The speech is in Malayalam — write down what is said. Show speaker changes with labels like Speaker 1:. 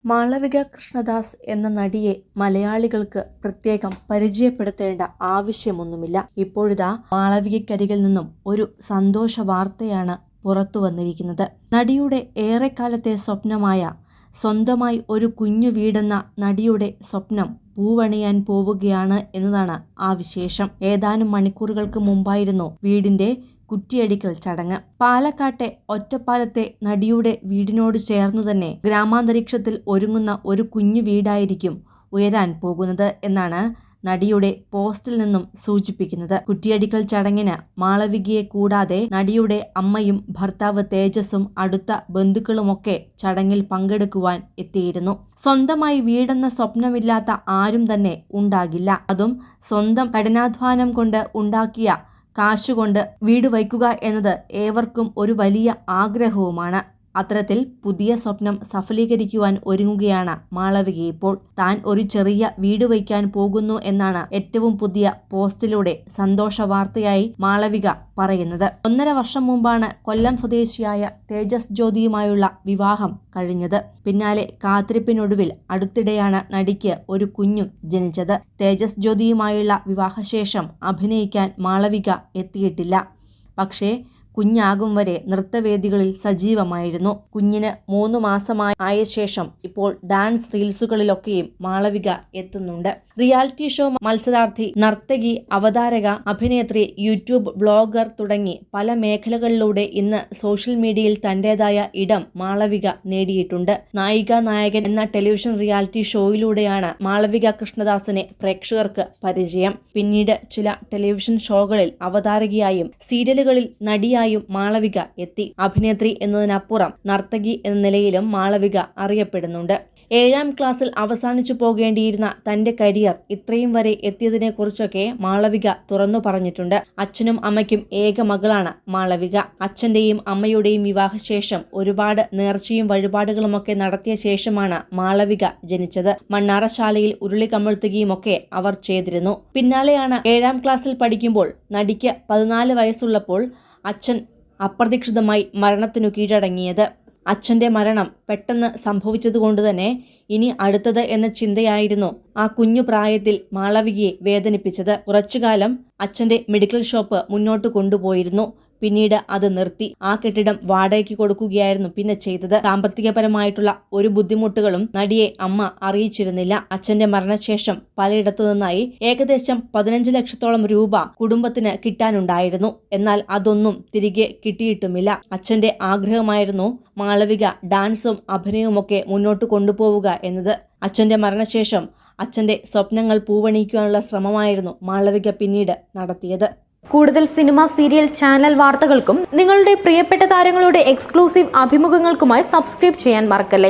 Speaker 1: മാളവിക കൃഷ്ണദാസ് എന്ന നടിയെ മലയാളികൾക്ക് പ്രത്യേകം പരിചയപ്പെടുത്തേണ്ട ആവശ്യമൊന്നുമില്ല. ഇപ്പോഴിതാ മാളവികക്കരികിൽ നിന്നും ഒരു സന്തോഷ വാർത്തയാണ് പുറത്തു വന്നിരിക്കുന്നത്. നടിയുടെ ഏറെക്കാലത്തെ സ്വപ്നമായ സ്വന്തമായി ഒരു കുഞ്ഞു വീടെന്ന നടിയുടെ സ്വപ്നം പൂവണിയാൻ പോവുകയാണ് എന്നതാണ് ആ വിശേഷം. ഏതാനും മണിക്കൂറുകൾക്ക് മുമ്പായിരുന്നു വീടിന്റെ കുറ്റിയടിക്കൽ ചടങ്ങ്. പാലക്കാട്ടെ ഒറ്റപ്പാലത്തെ നടിയുടെ വീടിനോട് ചേർന്നു തന്നെ ഗ്രാമാന്തരീക്ഷത്തിൽ ഒരുങ്ങുന്ന ഒരു കുഞ്ഞു വീടായിരിക്കും ഉയരാൻ പോകുന്നത് എന്നാണ് നടിയുടെ പോസ്റ്റിൽ നിന്നും സൂചിപ്പിക്കുന്നത്. കുറ്റിയടിക്കൽ ചടങ്ങിന് മാളവികയെ കൂടാതെ നടിയുടെ അമ്മയും ഭർത്താവ് തേജസും അടുത്ത ബന്ധുക്കളുമൊക്കെ ചടങ്ങിൽ പങ്കെടുക്കുവാൻ എത്തിയിരുന്നു. സ്വന്തമായി വീടെന്ന സ്വപ്നമില്ലാത്ത ആരും തന്നെ ഉണ്ടാകില്ല. അതും സ്വന്തം കഠിനാധ്വാനം കൊണ്ട് ഉണ്ടാക്കിയ കാശുകൊണ്ട് വീട് വയ്ക്കുക എന്നത് ഏവർക്കും ഒരു വലിയ ആഗ്രഹവുമാണ്. അത്തരത്തിൽ പുതിയ സ്വപ്നം സഫലീകരിക്കുവാൻ ഒരുങ്ങുകയാണ് മാളവിക ഇപ്പോൾ. താൻ ഒരു ചെറിയ വീട് വയ്ക്കാൻ പോകുന്നു എന്നാണ് ഏറ്റവും പുതിയ പോസ്റ്റിലൂടെ സന്തോഷ വാർത്തയായി മാളവിക പറയുന്നത്. 1.5 വർഷം മുമ്പാണ് കൊല്ലം സ്വദേശിയായ തേജസ് ജ്യോതിയുമായുള്ള വിവാഹം കഴിഞ്ഞത്. പിന്നാലെ കാത്തിരിപ്പിനൊടുവിൽ അടുത്തിടെയാണ് നടിക്ക് ഒരു കുഞ്ഞും ജനിച്ചത്. തേജസ് ജ്യോതിയുമായുള്ള വിവാഹശേഷം അഭിനയിക്കാൻ മാളവിക എത്തിയിട്ടില്ല. പക്ഷേ കുഞ്ഞാകും വരെ നൃത്തവേദികളിൽ സജീവമായിരുന്നു. കുഞ്ഞിന് 3 മാസമായ ശേഷം ഇപ്പോൾ ഡാൻസ് റീൽസുകളിലൊക്കെയും മാളവിക എത്തുന്നുണ്ട്. റിയാലിറ്റി ഷോ മത്സരാർത്ഥി, നർത്തകി, അവതാരക, അഭിനേത്രി, യൂട്യൂബ് വ്ളോഗർ തുടങ്ങി പല മേഖലകളിലൂടെ ഇന്ന് സോഷ്യൽ മീഡിയയിൽ തന്റേതായ ഇടം മാളവിക നേടിയിട്ടുണ്ട്. നായിക നായകൻ എന്ന ടെലിവിഷൻ റിയാലിറ്റി ഷോയിലൂടെയാണ് മാളവിക കൃഷ്ണദാസിനെ പ്രേക്ഷകർക്ക് പരിചയം. പിന്നീട് ചില ടെലിവിഷൻ ഷോകളിൽ അവതാരകയായും സീരിയലുകളിൽ നടിയായും മാളവിക എത്തി. അഭിനേത്രി എന്നതിനപ്പുറം നർത്തകി എന്ന നിലയിലും മാളവിക അറിയപ്പെടുന്നുണ്ട്. 7ാം ക്ലാസ്സിൽ അവസാനിച്ചു പോകേണ്ടിയിരുന്ന തന്റെ കരിയർ ഇത്രയും വരെ എത്തിയതിനെ കുറിച്ചൊക്കെ മാളവിക തുറന്നു പറഞ്ഞിട്ടുണ്ട്. അച്ഛനും അമ്മയ്ക്കും ഏക മകളാണ് മാളവിക. അച്ഛന്റെയും അമ്മയുടെയും വിവാഹശേഷം ഒരുപാട് നേർച്ചയും വഴിപാടുകളുമൊക്കെ നടത്തിയ ശേഷമാണ് മാളവിക ജനിച്ചത്. മണ്ണാറശാലയിൽ ഉരുളി കമിഴ്ത്തുകയുമൊക്കെ അവർ ചെയ്തിരുന്നു. പിന്നാലെയാണ് 7ാം ക്ലാസ്സിൽ പഠിക്കുമ്പോൾ നടിക്ക് 14 വയസ്സുള്ളപ്പോൾ അച്ഛൻ അപ്രതീക്ഷിതമായി മരണത്തിനു കീഴടങ്ങിയത്. അച്ഛന്റെ മരണം പെട്ടെന്ന് സംഭവിച്ചതുകൊണ്ട് തന്നെ ഇനി അടുത്തത് എന്ന ചിന്തയായിരുന്നു ആ കുഞ്ഞു പ്രായത്തിൽ മാളവികയെ വേദനിപ്പിച്ചത്. കുറച്ചുകാലം അച്ഛന്റെ മെഡിക്കൽ ഷോപ്പ് മുന്നോട്ട് കൊണ്ടുപോയിരുന്നു. പിന്നീട് അത് നിർത്തി. ആ കെട്ടിടം വാടകയ്ക്ക് കൊടുക്കുകയായിരുന്നു പിന്നെ ചെയ്തത്. സാമ്പത്തികപരമായിട്ടുള്ള ഒരു ബുദ്ധിമുട്ടുകളും നടിയെ അമ്മ അറിയിച്ചിരുന്നില്ല. അച്ഛന്റെ മരണശേഷം പലയിടത്തു നിന്നായി ഏകദേശം 15 ലക്ഷത്തോളം രൂപ കുടുംബത്തിന് കിട്ടാനുണ്ടായിരുന്നു. എന്നാൽ അതൊന്നും തിരികെ കിട്ടിയിട്ടുമില്ല. അച്ഛന്റെ ആഗ്രഹമായിരുന്നു മാളവിക ഡാൻസും അഭിനയവുമൊക്കെ മുന്നോട്ട് കൊണ്ടുപോവുക എന്നത്. അച്ഛന്റെ മരണശേഷം അച്ഛന്റെ സ്വപ്നങ്ങൾ പൂവണിക്കുവാനുള്ള ശ്രമമായിരുന്നു മാളവിക പിന്നീട് നടത്തിയത്.
Speaker 2: കൂടുതൽ സിനിമ, സീരിയൽ, ചാനൽ വാർത്തകൾക്കും നിങ്ങളുടെ പ്രിയപ്പെട്ട താരങ്ങളുടെ എക്സ്ക്ലൂസീവ് അഭിമുഖങ്ങൾക്കുമായി സബ്സ്ക്രൈബ് ചെയ്യാൻ മറക്കല്ലേ.